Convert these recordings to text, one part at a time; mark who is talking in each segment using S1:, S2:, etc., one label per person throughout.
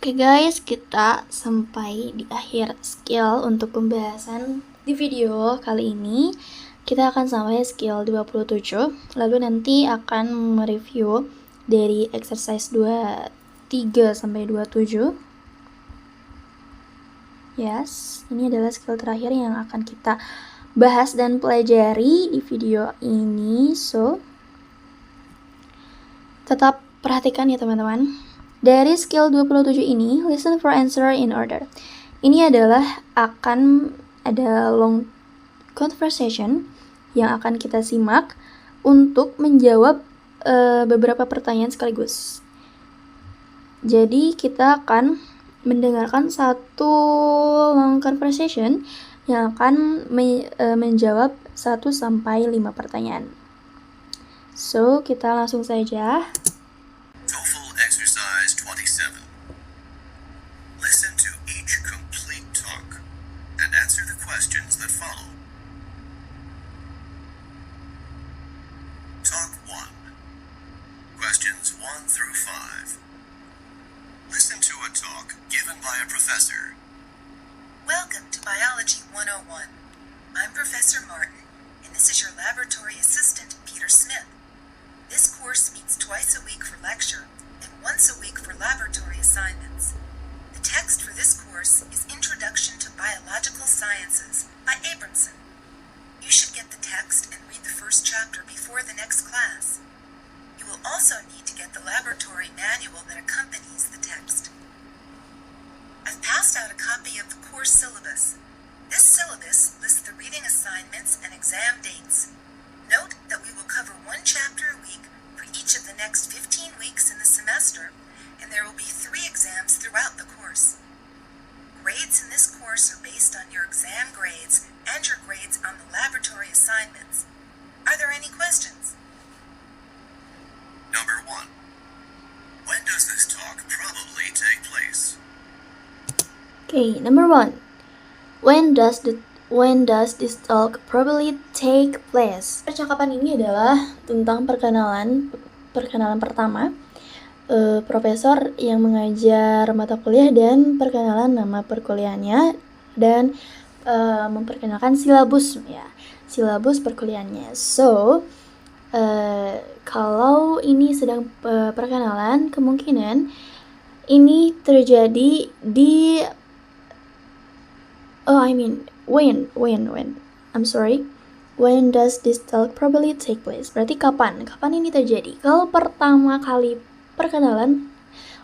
S1: Oke guys, kita sampai di akhir skill untuk pembahasan di video kali ini. Kita akan sampai skill 27, lalu nanti akan mereview dari exercise 23 sampai 27. Yes, ini adalah skill terakhir yang akan kita bahas dan pelajari di video ini. So, tetap perhatikan ya teman-teman. Dari skill 27 ini, listen for answer in order. Ini adalah akan ada long conversation yang akan kita simak untuk menjawab beberapa pertanyaan sekaligus. Jadi kita akan mendengarkan satu long conversation yang akan menjawab 1-5 pertanyaan. So, kita langsung saja.
S2: TOEFL exercise 27. Listen to each complete talk and answer the questions that follow. Talk 1. Questions 1 through 5. Listen to a talk given by a professor.
S3: Welcome to Biology 101. I'm Professor Martin, and this is your laboratory assistant, Peter Smith. This course meets twice a week for lecture and once a week for laboratory assignments. The text for this course is Introduction to Biological Sciences by Abramson. You should get the text and read the first chapter before the next class. You will also need to get the laboratory manual that accompanies the text. I've passed out a copy of the course syllabus. This syllabus lists the reading assignments and exam dates. Note that we will cover one chapter a week for each of the next 15 weeks in the semester, and there will be 3 exams throughout the course. Grades in this course are based on your exam grades and your grades on the laboratory assignments. Are there any questions?
S2: Number 1. When does this talk probably take place?
S1: Okay, number 1. When does this talk probably take place? Percakapan ini adalah tentang perkenalan pertama, profesor yang mengajar mata kuliah dan perkenalan nama perkuliahannya dan memperkenalkan silabus perkuliahannya. So, kalau ini sedang perkenalan, kemungkinan ini terjadi di when does this talk probably take place? Berarti kapan ini terjadi? Kalau pertama kali perkenalan,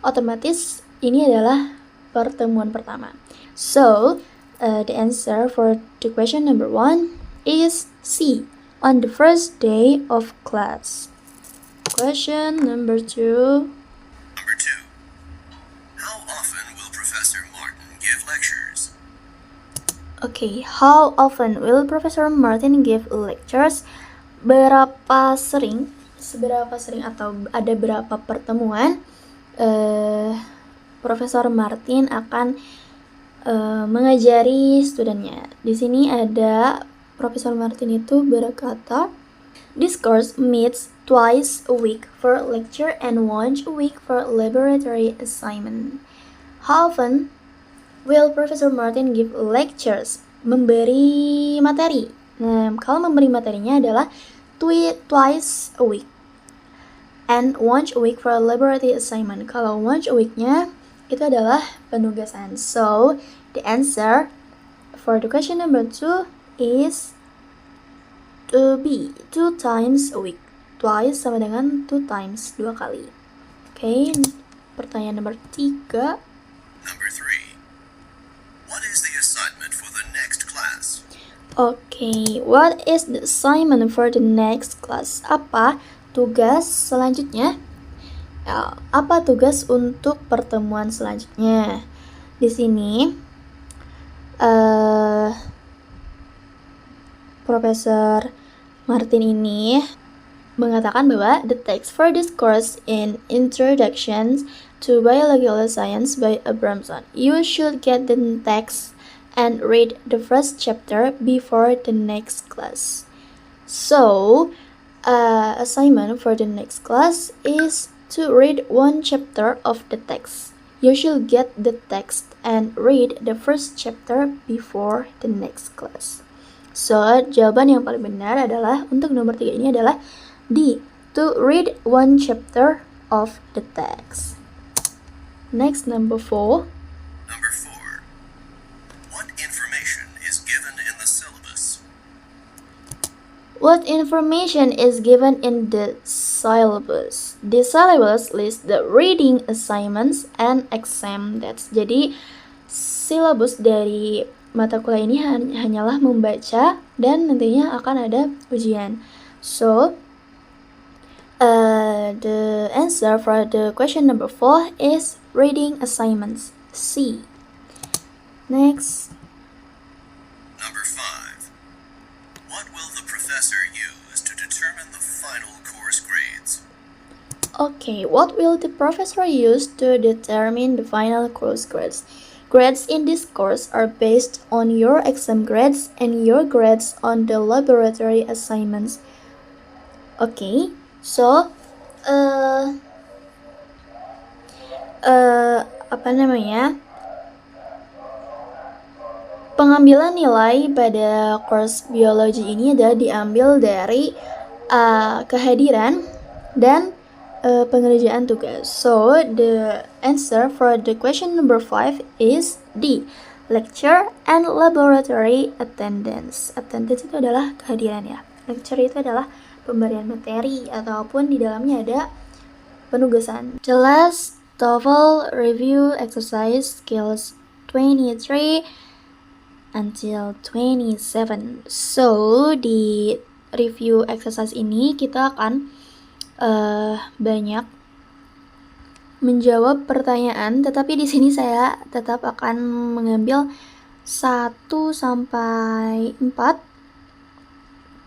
S1: otomatis ini adalah pertemuan pertama. So, the answer for the question number 1 is C, on the first day of class. Question number 2.
S2: Number 2. How often will Professor Martin give lectures?
S1: Okay, how often will Professor Martin give lectures? Seberapa sering atau ada berapa pertemuan Profesor Martin akan mengajari studennya. Di sini ada Profesor Martin itu berkata, this course meets twice a week for lecture and once a week for laboratory assignment. How often will Professor Martin give lectures? Memberi materi. Nah, kalau memberi materinya adalah twice a week and once a week for a laboratory assignment. Kalau once a weeknya itu adalah penugasan. So, the answer for the question number 2 is to be 2 times a week. Twice sama dengan 2 times, 2 kali. Okay, pertanyaan nomor 3.
S2: Number 3. What is the assignment for the next class?
S1: Okay, what is the assignment for the next class? Apa tugas selanjutnya? Ya, apa tugas untuk pertemuan selanjutnya? Di sini, Profesor Martin ini mengatakan bahwa the text for this course in Introductions to Biological Science by Abramson. You should get the text and read the first chapter before the next class. So, assignment for the next class is to read one chapter of the text You should get the text and read the first chapter before the next class. So, jawaban yang paling benar adalah untuk nomor 3 ini adalah D, to read one chapter of the text. Next, number 4.
S2: Number 4. What information is given in the syllabus?
S1: What information is given in the syllabus? The syllabus lists the reading assignments and exam dates. Jadi, silabus dari mata kuliah ini hanyalah membaca dan nantinya akan ada ujian. So, the answer for the question number 4 is reading assignments, C. Next.
S2: Number 5. What will the professor use to determine the final course grades?
S1: Okay, what will the professor use to determine the final course grades? Grades in this course are based on your exam grades and your grades on the laboratory assignments. Okay, so pengambilan nilai pada course biologi ini adalah diambil dari kehadiran dan pengerjaan tugas. So, the answer for the question number 5 is D, lecture and laboratory attendance. Attendance itu adalah kehadiran ya. Lecture itu adalah pemberian materi ataupun di dalamnya ada penugasan. The last TOEFL review exercise skills 23 until 27. So, di review exercise ini kita akan banyak menjawab pertanyaan, tetapi di sini saya tetap akan mengambil 1 sampai 4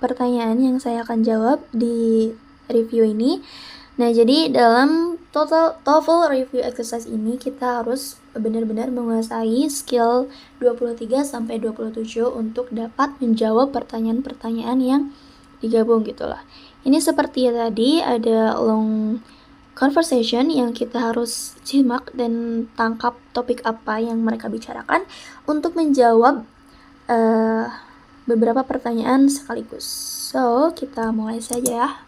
S1: pertanyaan yang saya akan jawab di review ini. Nah, jadi dalam TOEFL review exercise ini kita harus benar-benar menguasai skill 23 sampai 27 untuk dapat menjawab pertanyaan-pertanyaan yang digabung gitulah. Ini seperti tadi ada long conversation yang kita harus simak dan tangkap topik apa yang mereka bicarakan untuk menjawab beberapa pertanyaan sekaligus. So, kita mulai saja ya.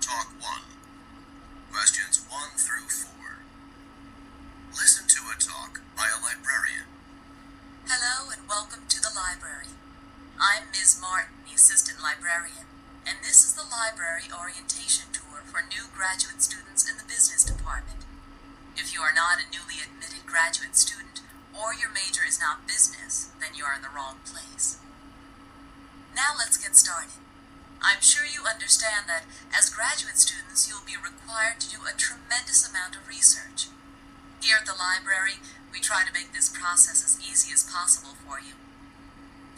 S2: Talk 1. Questions 1 through 4. Listen to a talk by a librarian.
S3: Hello and welcome to the library. I'm Ms. Martin, the assistant librarian, and this is the library orientation tour for new graduate students in the business department. If you are not a newly admitted graduate student, or your major is not business, then you are in the wrong place. Now let's get started. I'm sure you understand that as graduate students, you'll be required to do a tremendous amount of research. Here at the library, we try to make this process as easy as possible for you.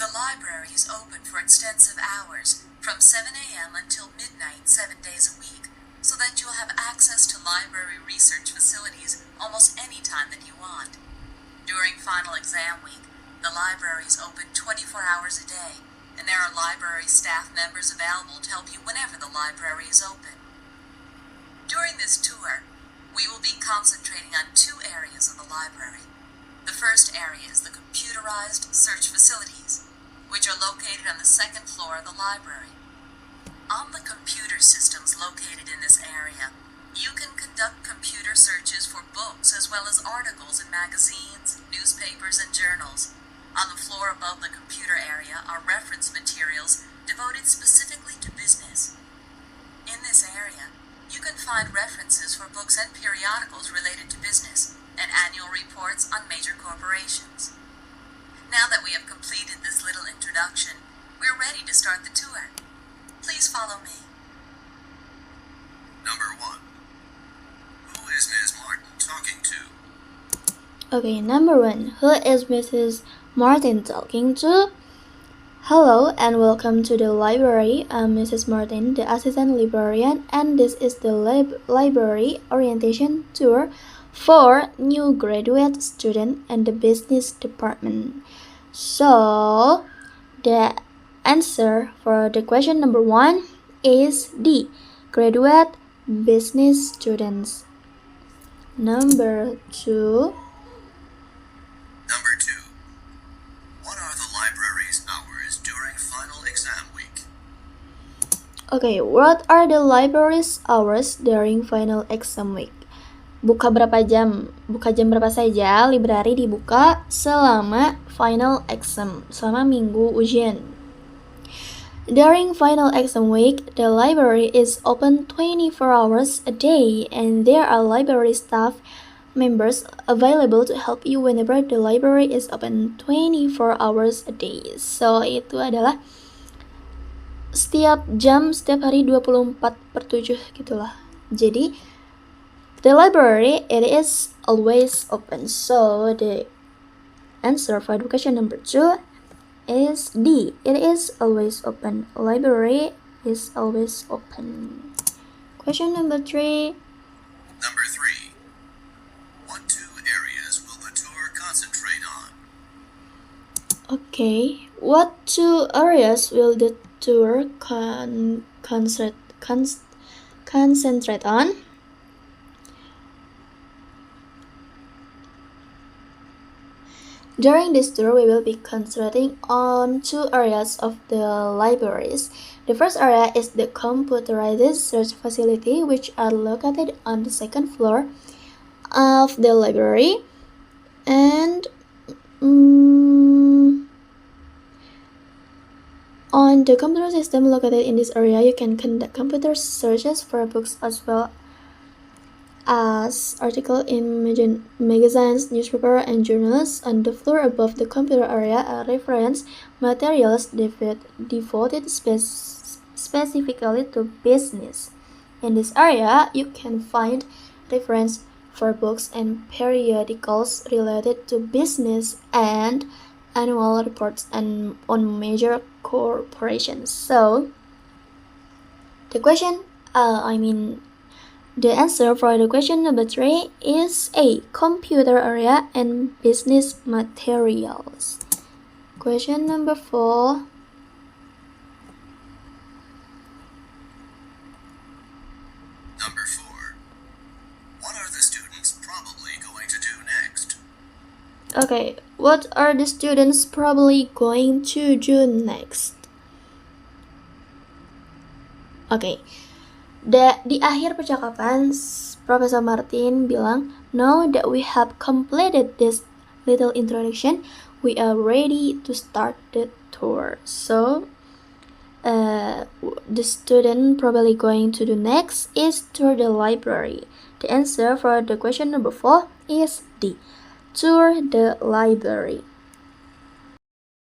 S3: The library is open for extensive hours, from 7 a.m. until midnight 7 days a week, so that you'll have access to library research facilities almost any time that you want. During final exam week, the library is open 24 hours a day, and there are library staff members available to help you whenever the library is open. During this tour, we will be concentrating on 2 areas of the library. The first area is the computerized search facilities, which are located on the 2nd floor of the library. On the computer systems located in this area, you can conduct computer searches for books as well as articles in magazines, newspapers, and journals. On the floor above the computer area are reference materials devoted specifically to business. In this area, you can find references for books and periodicals related to business and annual reports on major corporations. Now that we have completed this little introduction, we're ready to start the tour. Please follow me.
S2: Number 1. Who is Ms. Martin talking to?
S1: Okay, number 1. Who is Mrs. Martin talking to? Hello and welcome to the library. I'm Mrs. Martin, the assistant librarian, and this is the library orientation tour for new graduate student and the business department. So, the answer for the question number 1 is D, graduate business students. Number 2. Okay, what are the library's hours during final exam week? Buka berapa jam? Buka jam berapa saja library dibuka selama final exam, selama minggu ujian. During final exam week, the library is open 24 hours a day and there are library staff members available to help you whenever the library is open 24 hours a day. So, itu adalah setiap jam, setiap hari 24/7 gitulah. Jadi, the library, it is always open. So, the answer for question number 2 is D. It is always open. Library is always open. Question number 3.
S2: Number 3. What two areas will the tour concentrate on?
S1: Okay, what two areas will the tour concentrate on? During this tour, we will be concentrating on two areas of the libraries. The first area is the computerized research facility, which are located on the second floor of the library. And on the computer system located in this area, you can conduct computer searches for books as well as articles in magazines, newspaper, and journals. On the floor above the computer area are reference materials devoted specifically to business. In this area, you can find reference for books and periodicals related to business and annual reports on major corporations. So, the answer for the question number 3 is A. Computer area and business materials. Question number 4.
S2: Number 4. What are the students probably going to do next?
S1: Okay, what are the students probably going to do next? Okay, di akhir percakapan, Profesor Martin bilang, now that we have completed this little introduction, we are ready to start the tour. So, the student probably going to do next is tour the library. The answer for the question number 4 is D. Tour the library.